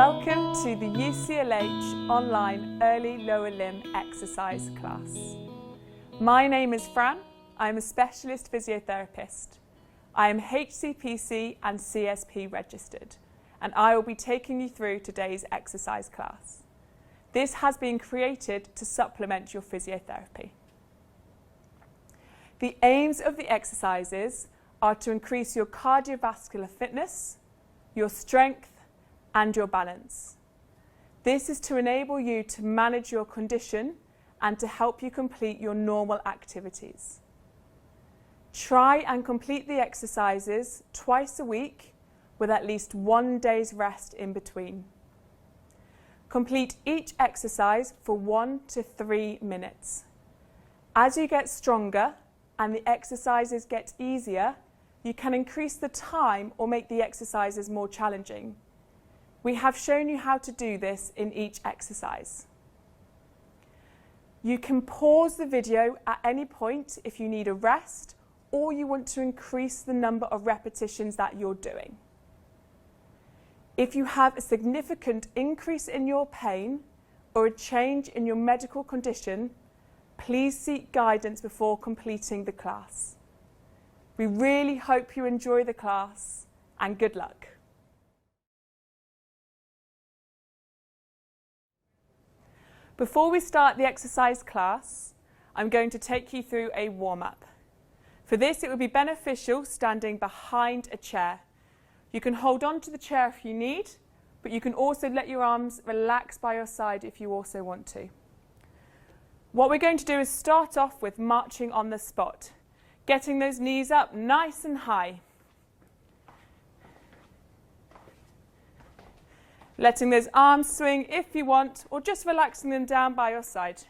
Welcome to the UCLH online early lower limb exercise class. My name is Fran. I'm a specialist physiotherapist. I am HCPC and CSP registered, and I will be taking you through today's exercise class. This has been created to supplement your physiotherapy. The aims of the exercises are to increase your cardiovascular fitness, your strength, and your balance. This is to enable you to manage your condition and to help you complete your normal activities. Try and complete the exercises twice a week with at least 1 day's rest in between. Complete each exercise for 1 to 3 minutes. As you get stronger and the exercises get easier, you can increase the time or make the exercises more challenging. We have shown you how to do this in each exercise. You can pause the video at any point if you need a rest or you want to increase the number of repetitions that you're doing. If you have a significant increase in your pain or a change in your medical condition, please seek guidance before completing the class. We really hope you enjoy the class, and good luck. Before we start the exercise class, I'm going to take you through a warm-up. For this, it would be beneficial standing behind a chair. You can hold on to the chair if you need, but you can also let your arms relax by your side if you also want to. What we're going to do is start off with marching on the spot, getting those knees up nice and high. Letting those arms swing if you want, or just relaxing them down by your side.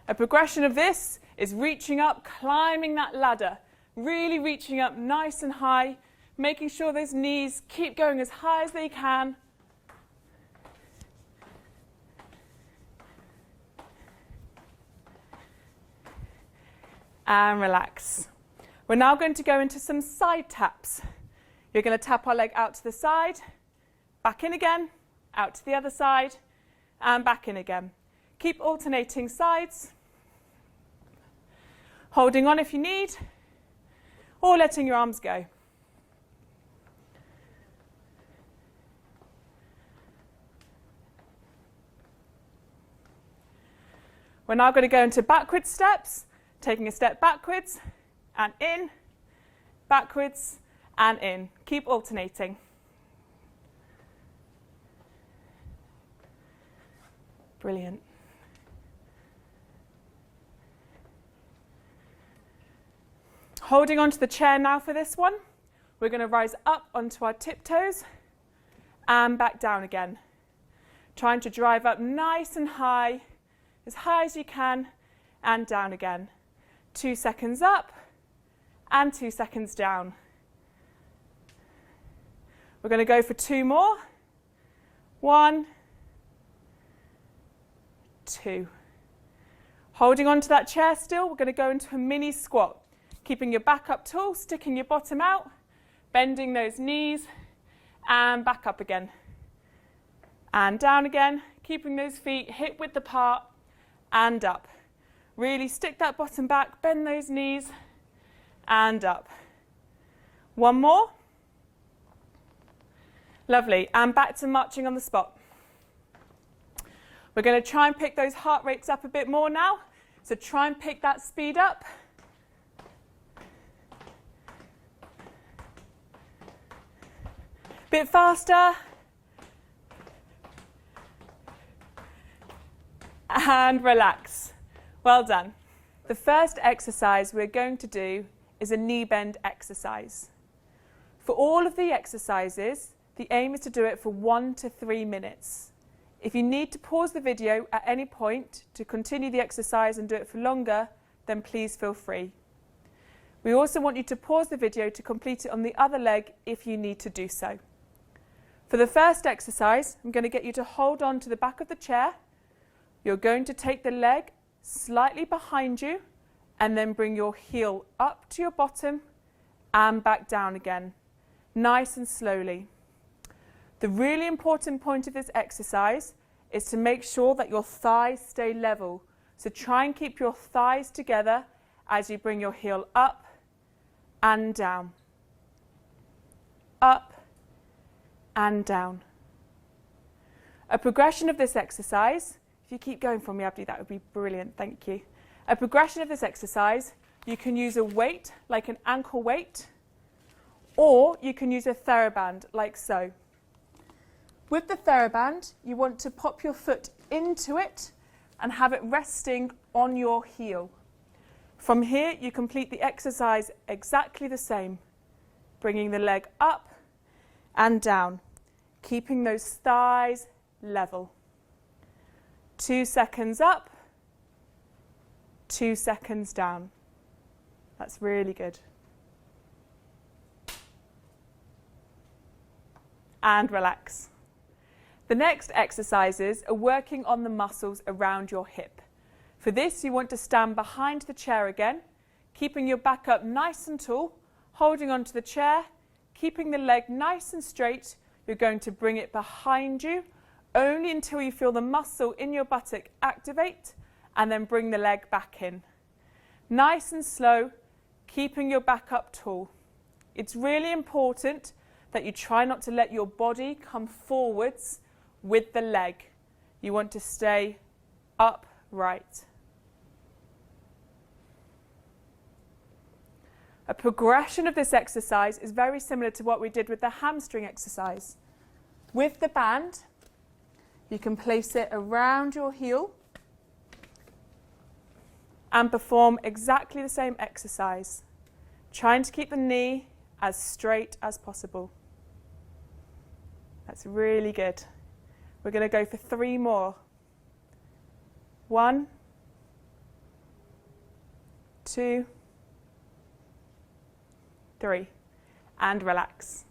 A progression of this is reaching up, climbing that ladder, really reaching up nice and high, making sure those knees keep going as high as they can. And relax. We're now going to go into some side taps. You're going to tap our leg out to the side, back in again, out to the other side, and back in again. Keep alternating sides, holding on if you need, or letting your arms go. We're now going to go into backward steps, taking a step backwards and in, backwards and in. Keep alternating. Brilliant. Holding onto the chair now for this one. We're going to rise up onto our tiptoes and back down again. Trying to drive up nice and high as you can, and down again. 2 seconds up and 2 seconds down. We're going to go for 2 more. 1, 2. Holding onto that chair still, we're going to go into a mini squat. Keeping your back up tall, sticking your bottom out, bending those knees, and back up again. And down again, keeping those feet hip width apart, and up. Really stick that bottom back, bend those knees, and up. 1 more. Lovely, and back to marching on the spot. We're going to try and pick those heart rates up a bit more now. So try and pick that speed up. Bit faster. And relax. Well done. The first exercise we're going to do is a knee bend exercise. For all of the exercises, the aim is to do it for 1 to 3 minutes. If you need to pause the video at any point to continue the exercise and do it for longer, then please feel free. We also want you to pause the video to complete it on the other leg if you need to do so. For the first exercise, I'm going to get you to hold on to the back of the chair. You're going to take the leg slightly behind you and then bring your heel up to your bottom and back down again. nice and slowly. The really important point of this exercise is to make sure that your thighs stay level. So try and keep your thighs together as you bring your heel up and down. Up and down. A progression of this exercise, if you keep going for me, Abdi, that would be brilliant, thank you. A progression of this exercise, you can use a weight, like an ankle weight, or you can use a TheraBand, like so. With the TheraBand, you want to pop your foot into it and have it resting on your heel. From here, you complete the exercise exactly the same, bringing the leg up and down, keeping those thighs level. 2 seconds up, 2 seconds down. That's really good. And relax. The next exercises are working on the muscles around your hip. For this, you want to stand behind the chair again, keeping your back up nice and tall, holding onto the chair, keeping the leg nice and straight. You're going to bring it behind you, only until you feel the muscle in your buttock activate, and then bring the leg back in. Nice and slow, keeping your back up tall. It's really important that you try not to let your body come forwards with the leg. You want to stay upright. A progression of this exercise is very similar to what we did with the hamstring exercise. With the band, you can place it around your heel and perform exactly the same exercise, trying to keep the knee as straight as possible. That's really good. We're going to go for 3 more. 1, 2, 3, and relax.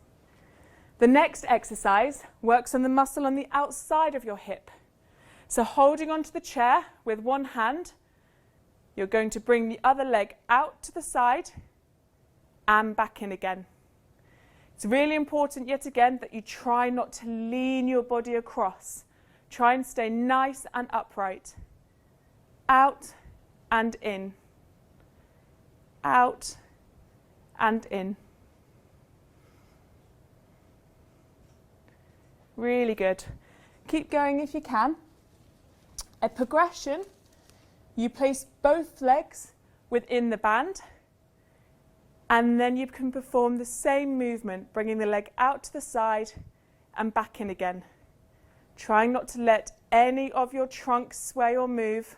The next exercise works on the muscle on the outside of your hip. So holding onto the chair with one hand, you're going to bring the other leg out to the side and back in again. It's really important, yet again, that you try not to lean your body across. Try and stay nice and upright. Out and in. Out and in. Really good. Keep going if you can. A progression, you place both legs within the band, and then you can perform the same movement, bringing the leg out to the side and back in again. Trying not to let any of your trunk sway or move.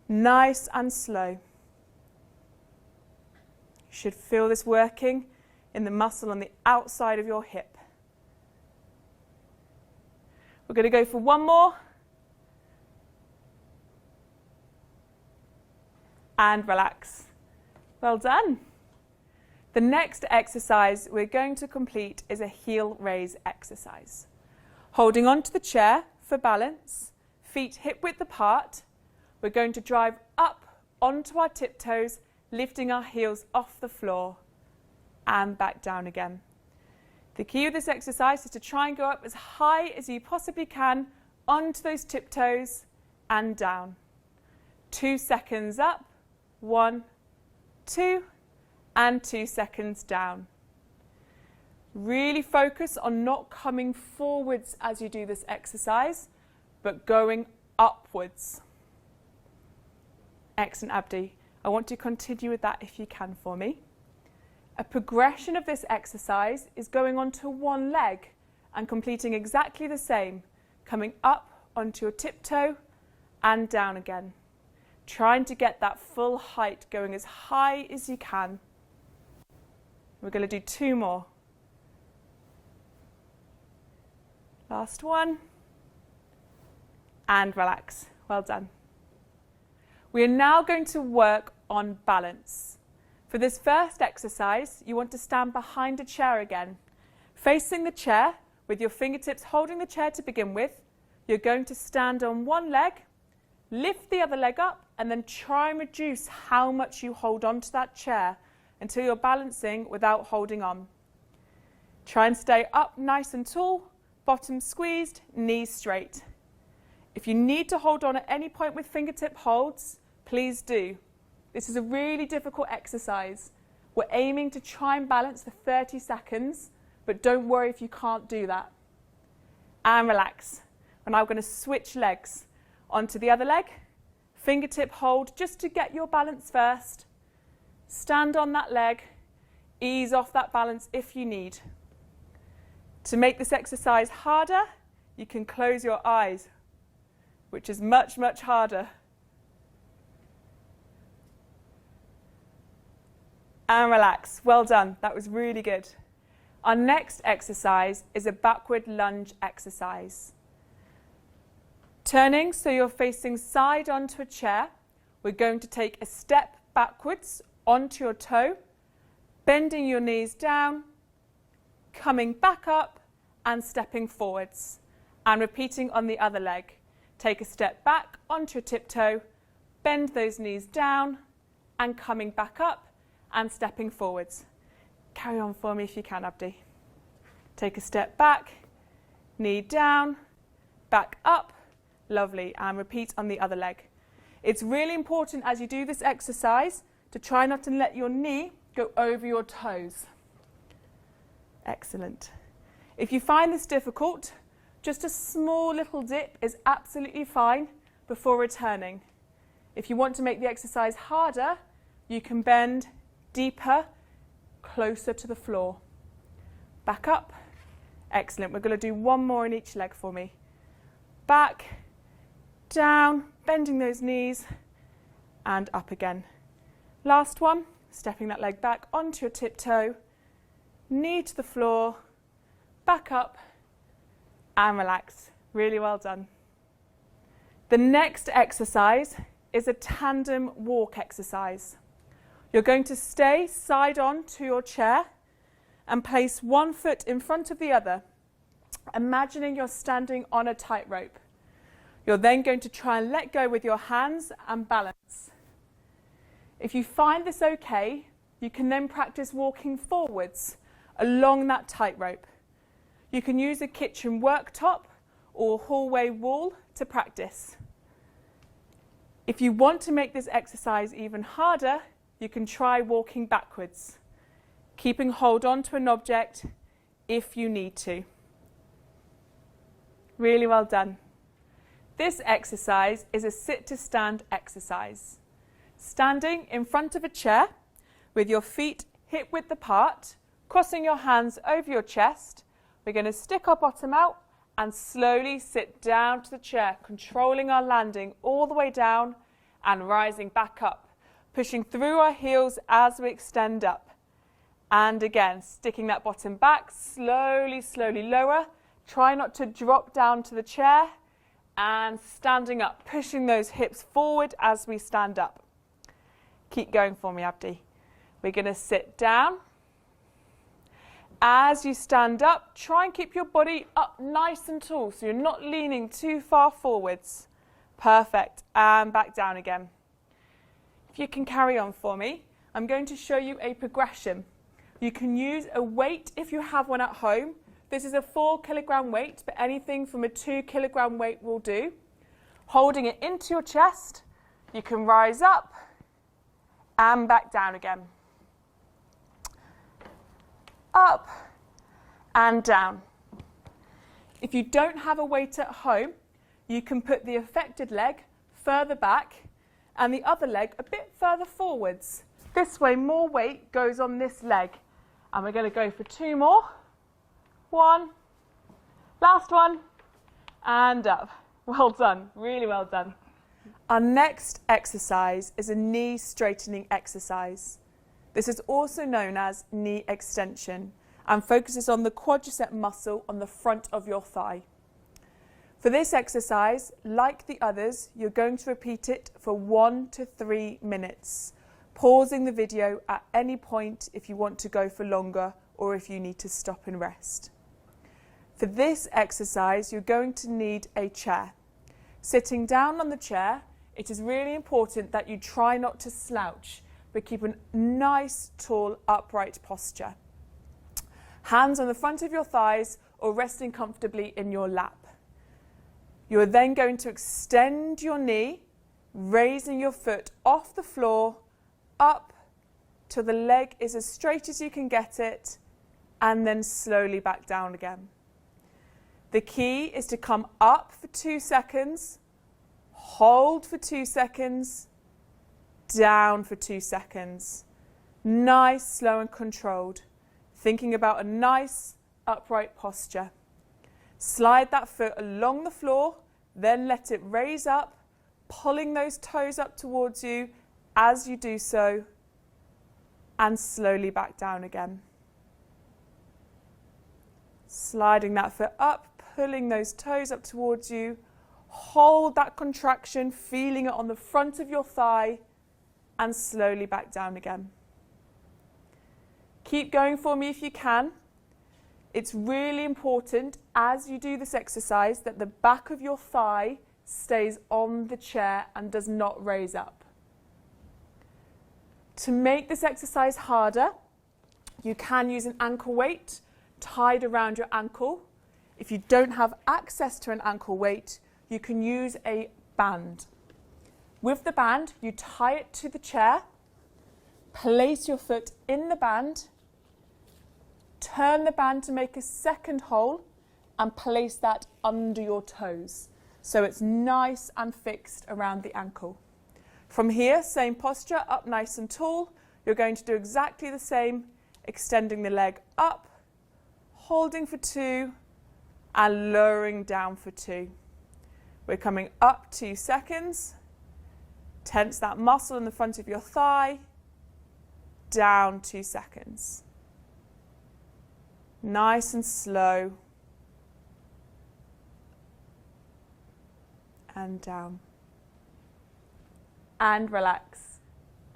Nice and slow. You should feel this working in the muscle on the outside of your hip. We're going to go for 1 more. And relax. Well done. The next exercise we're going to complete is a heel raise exercise. Holding onto the chair for balance, feet hip width apart, we're going to drive up onto our tiptoes, lifting our heels off the floor and back down again. The key of this exercise is to try and go up as high as you possibly can onto those tiptoes and down. 2 seconds up. 1, 2, and 2 seconds down. Really focus on not coming forwards as you do this exercise, but going upwards. Excellent, Abdi. I want to continue with that if you can for me. A progression of this exercise is going onto one leg and completing exactly the same, coming up onto your tiptoe and down again. Trying to get that full height, going as high as you can. We're going to do 2 more. Last one. And relax. Well done. We are now going to work on balance. For this first exercise, you want to stand behind a chair again. Facing the chair, with your fingertips holding the chair to begin with, you're going to stand on one leg, lift the other leg up, and then try and reduce how much you hold onto that chair until you're balancing without holding on. Try and stay up nice and tall, bottom squeezed, knees straight. If you need to hold on at any point with fingertip holds, please do. This is a really difficult exercise. We're aiming to try and balance for 30 seconds, but don't worry if you can't do that. And relax. We're now going to switch legs onto the other leg. Fingertip hold just to get your balance first. Stand on that leg. Ease off that balance if you need. To make this exercise harder, you can close your eyes, which is much, much harder. And relax. Well done. That was really good. Our next exercise is a backward lunge exercise. Turning so you're facing side onto a chair, we're going to take a step backwards onto your toe, bending your knees down, coming back up and stepping forwards, and repeating on the other leg. Take a step back onto your tiptoe, bend those knees down and coming back up and stepping forwards. Carry on for me if you can, Abdi. Take a step back, knee down, back up, lovely, and repeat on the other leg. It's really important as you do this exercise to try not to let your knee go over your toes. Excellent. If you find this difficult, just a small little dip is absolutely fine before returning. If you want to make the exercise harder, you can bend deeper, closer to the floor. Back up. Excellent. We're going to do one more in each leg for me. Back, down, bending those knees, and up again. Last one, stepping that leg back onto your tiptoe, knee to the floor, back up, and relax. Really well done. The next exercise is a tandem walk exercise. You're going to stay side on to your chair and place one foot in front of the other, imagining you're standing on a tightrope. You're then going to try and let go with your hands and balance. If you find this okay, you can then practice walking forwards along that tightrope. You can use a kitchen worktop or hallway wall to practice. If you want to make this exercise even harder, you can try walking backwards, keeping hold on to an object if you need to. Really well done. This exercise is a sit to stand exercise. Standing in front of a chair with your feet hip width apart, crossing your hands over your chest, we're going to stick our bottom out and slowly sit down to the chair, controlling our landing all the way down and rising back up, pushing through our heels as we extend up. And again, sticking that bottom back, slowly, slowly lower. Try not to drop down to the chair and standing up, pushing those hips forward as we stand up. Keep going for me, Abdi. We're going to sit down. As you stand up, try and keep your body up nice and tall so you're not leaning too far forwards. Perfect. And back down again. If you can carry on for me, I'm going to show you a progression. You can use a weight if you have one at home. This is a 4 kilogram weight, but anything from a 2 kilogram weight will do. Holding it into your chest, you can rise up and back down again. Up and down. If you don't have a weight at home, you can put the affected leg further back and the other leg a bit further forwards. This way more weight goes on this leg. And we're going to go for 2 more. 1, last one, and up. Well done, really well done. Our next exercise is a knee straightening exercise. This is also known as knee extension and focuses on the quadricep muscle on the front of your thigh. For this exercise, like the others, you're going to repeat it for 1 to 3 minutes, pausing the video at any point if you want to go for longer or if you need to stop and rest. For this exercise, you're going to need a chair. Sitting down on the chair, it is really important that you try not to slouch. we keep a nice, tall, upright posture. Hands on the front of your thighs or resting comfortably in your lap. You are then going to extend your knee, raising your foot off the floor, up till the leg is as straight as you can get it, and then slowly back down again. The key is to come up for 2 seconds, hold for 2 seconds, down for 2 seconds. Nice, slow and controlled. Thinking about a nice, upright posture. Slide that foot along the floor, then let it raise up, pulling those toes up towards you as you do so, and slowly back down again. Sliding that foot up, pulling those toes up towards you. Hold that contraction, feeling it on the front of your thigh, and slowly back down again. Keep going for me if you can. It's really important as you do this exercise that the back of your thigh stays on the chair and does not raise up. To make this exercise harder, you can use an ankle weight tied around your ankle. If you don't have access to an ankle weight, you can use a band. With the band, you tie it to the chair, place your foot in the band, turn the band to make a second hole and place that under your toes. So it's nice and fixed around the ankle. From here, same posture, up nice and tall. You're going to do exactly the same, extending the leg up, holding for 2 and lowering down for 2. We're coming up 2 seconds. Tense that muscle in the front of your thigh. Down 2 seconds. Nice and slow. And down. And relax.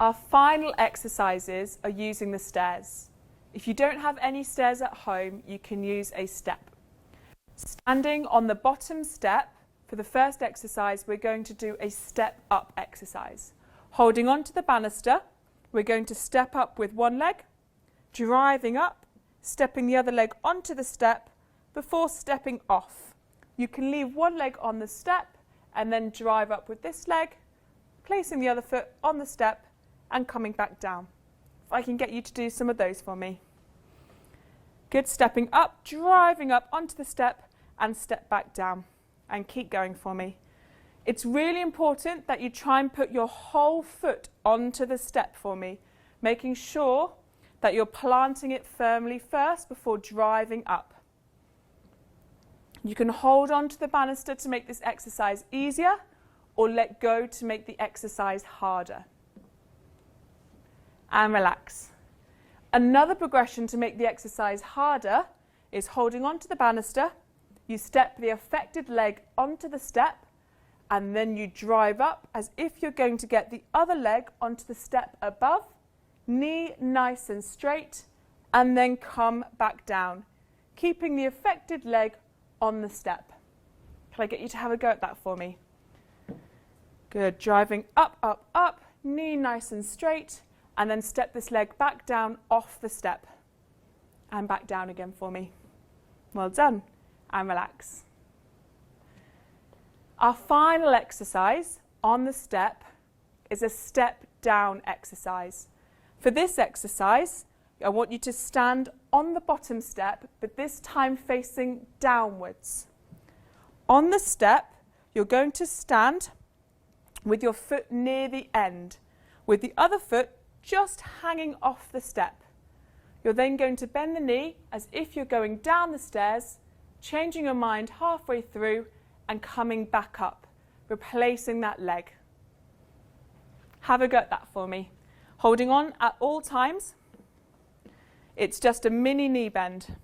Our final exercises are using the stairs. If you don't have any stairs at home, you can use a step. Standing on the bottom step, for the first exercise, we're going to do a step up exercise. Holding on to the banister, we're going to step up with one leg, driving up, stepping the other leg onto the step before stepping off. You can leave one leg on the step and then drive up with this leg, placing the other foot on the step and coming back down. If I can get you to do some of those for me. Good, stepping up, driving up onto the step and step back down. And keep going for me. It's really important that you try and put your whole foot onto the step for me, making sure that you're planting it firmly first before driving up. You can hold on to the banister to make this exercise easier or let go to make the exercise harder. And relax. Another progression to make the exercise harder is holding on to the banister. You step the affected leg onto the step and then you drive up as if you're going to get the other leg onto the step above, knee nice and straight, and then come back down, keeping the affected leg on the step. Can I get you to have a go at that for me? Good, driving up, up, up, knee nice and straight, and then step this leg back down off the step and back down again for me. Well done. And relax. Our final exercise on the step is a step down exercise. For this exercise, I want you to stand on the bottom step, but this time facing downwards. On the step, you're going to stand with your foot near the end, with the other foot just hanging off the step. You're then going to bend the knee as if you're going down the stairs, changing your mind halfway through and coming back up, replacing that leg. Have a go at that for me. Holding on at all times. It's just a mini knee bend.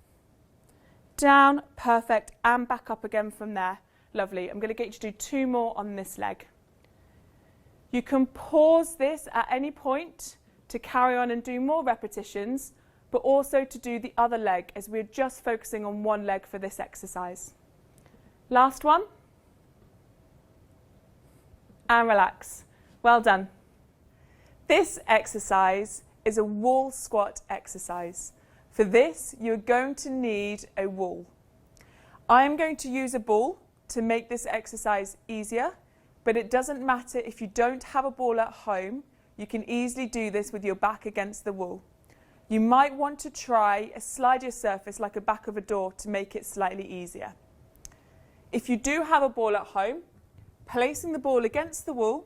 Down, perfect, and back up again from there. Lovely. I'm going to get you to do 2 more on this leg. You can pause this at any point to carry on and do more repetitions, but also to do the other leg as we're just focusing on one leg for this exercise. Last one. And relax. Well done. This exercise is a wall squat exercise. For this, you're going to need a wall. I'm going to use a ball to make this exercise easier, but it doesn't matter if you don't have a ball at home. You can easily do this with your back against the wall. You might want to try a slidier surface like a back of a door to make it slightly easier. If you do have a ball at home, placing the ball against the wall,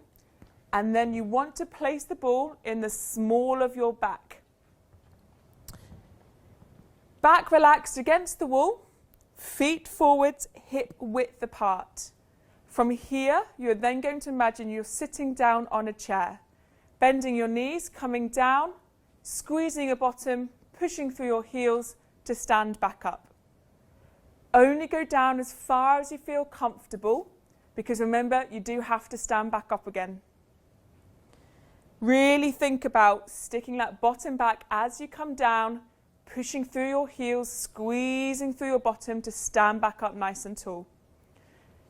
and then you want to place the ball in the small of your back. Back relaxed against the wall, feet forwards, hip width apart. From here, you're then going to imagine you're sitting down on a chair, bending your knees, coming down, squeezing your bottom, pushing through your heels to stand back up. Only go down as far as you feel comfortable, because remember, you do have to stand back up again. Really think about sticking that bottom back as you come down, pushing through your heels, squeezing through your bottom to stand back up nice and tall.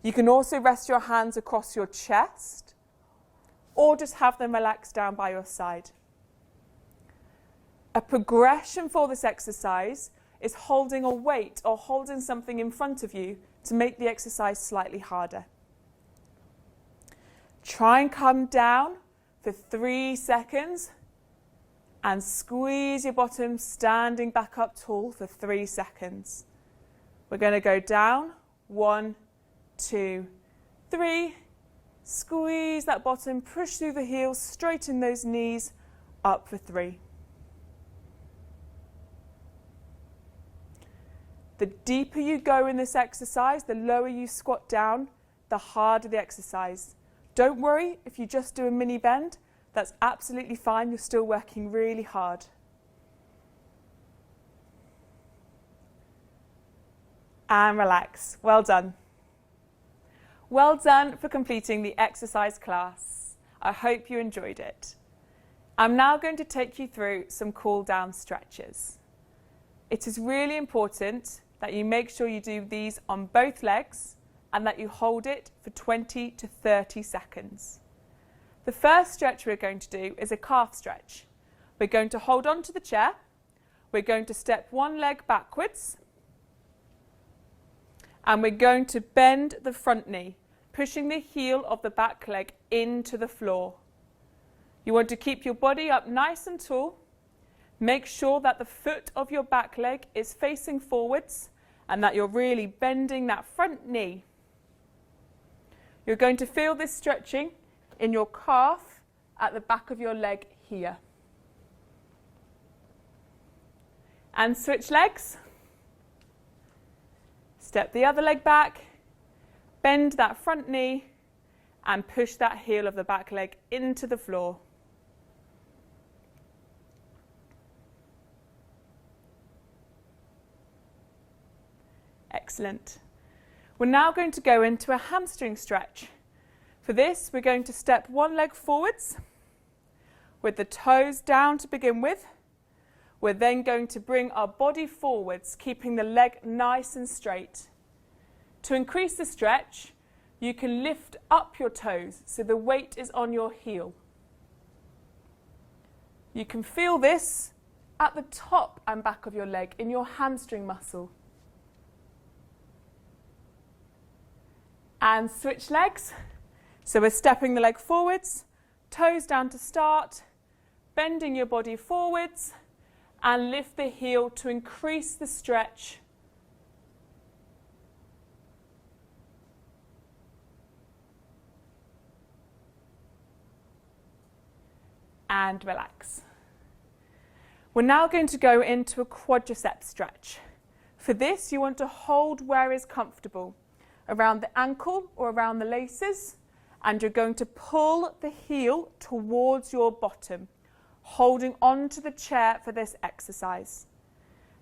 You can also rest your hands across your chest or just have them relaxed down by your side. A progression for this exercise is holding a weight or holding something in front of you to make the exercise slightly harder. Try and come down for 3 seconds and squeeze your bottom, standing back up tall for 3 seconds. We're going to go down, 1, 2, 3. Squeeze that bottom, push through the heels, straighten those knees, up for 3. The deeper you go in this exercise, the lower you squat down, the harder the exercise. Don't worry if you just do a mini bend, that's absolutely fine, you're still working really hard. And relax, well done. Well done for completing the exercise class. I hope you enjoyed it. I'm now going to take you through some cool down stretches. It is really important that you make sure you do these on both legs and that you hold it for 20 to 30 seconds. The first stretch we're going to do is a calf stretch. We're going to hold on to the chair. We're going to step one leg backwards. And we're going to bend the front knee, pushing the heel of the back leg into the floor. You want to keep your body up nice and tall. Make sure that the foot of your back leg is facing forwards and that you're really bending that front knee. You're going to feel this stretching in your calf at the back of your leg here. And switch legs. Step the other leg back, bend that front knee and push that heel of the back leg into the floor. Excellent. We're now going to go into a hamstring stretch. For this, we're going to step one leg forwards with the toes down to begin with. We're then going to bring our body forwards, keeping the leg nice and straight. To increase the stretch, you can lift up your toes so the weight is on your heel. You can feel this at the top and back of your leg in your hamstring muscle. And switch legs. So we're stepping the leg forwards, toes down to start, bending your body forwards, and lift the heel to increase the stretch. And relax. We're now going to go into a quadricep stretch. For this, you want to hold where is comfortable, around the ankle or around the laces, and you're going to pull the heel towards your bottom, holding onto the chair for this exercise.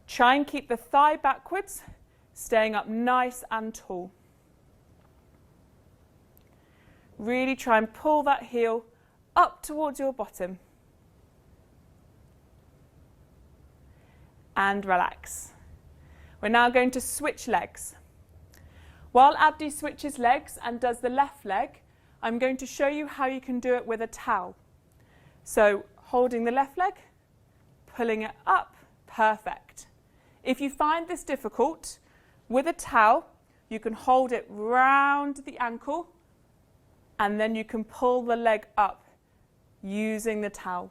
Try and keep the thigh backwards, staying up nice and tall. Really try and pull that heel up towards your bottom. And relax. We're now going to switch legs. While Abdi switches legs and does the left leg, I'm going to show you how you can do it with a towel. So holding the left leg, pulling it up, perfect. If you find this difficult, with a towel, you can hold it round the ankle and then you can pull the leg up using the towel.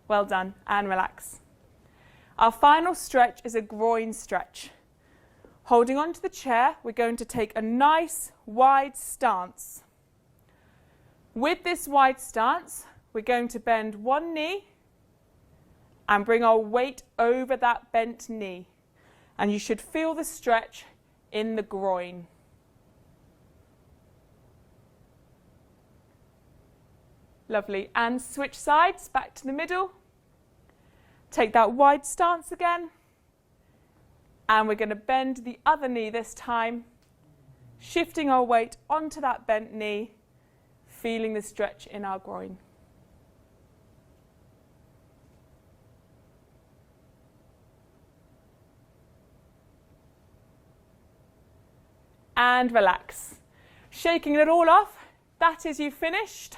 Well done, and relax. Our final stretch is a groin stretch. Holding onto the chair, we're going to take a nice wide stance. With this wide stance, we're going to bend one knee and bring our weight over that bent knee. And you should feel the stretch in the groin. Lovely. And switch sides, back to the middle. Take that wide stance again. And we're going to bend the other knee this time, shifting our weight onto that bent knee, feeling the stretch in our groin. And relax. Shaking it all off, that is you finished.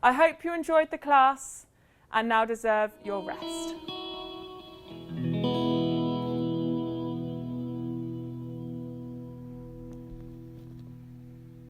I hope you enjoyed the class and now deserve your rest.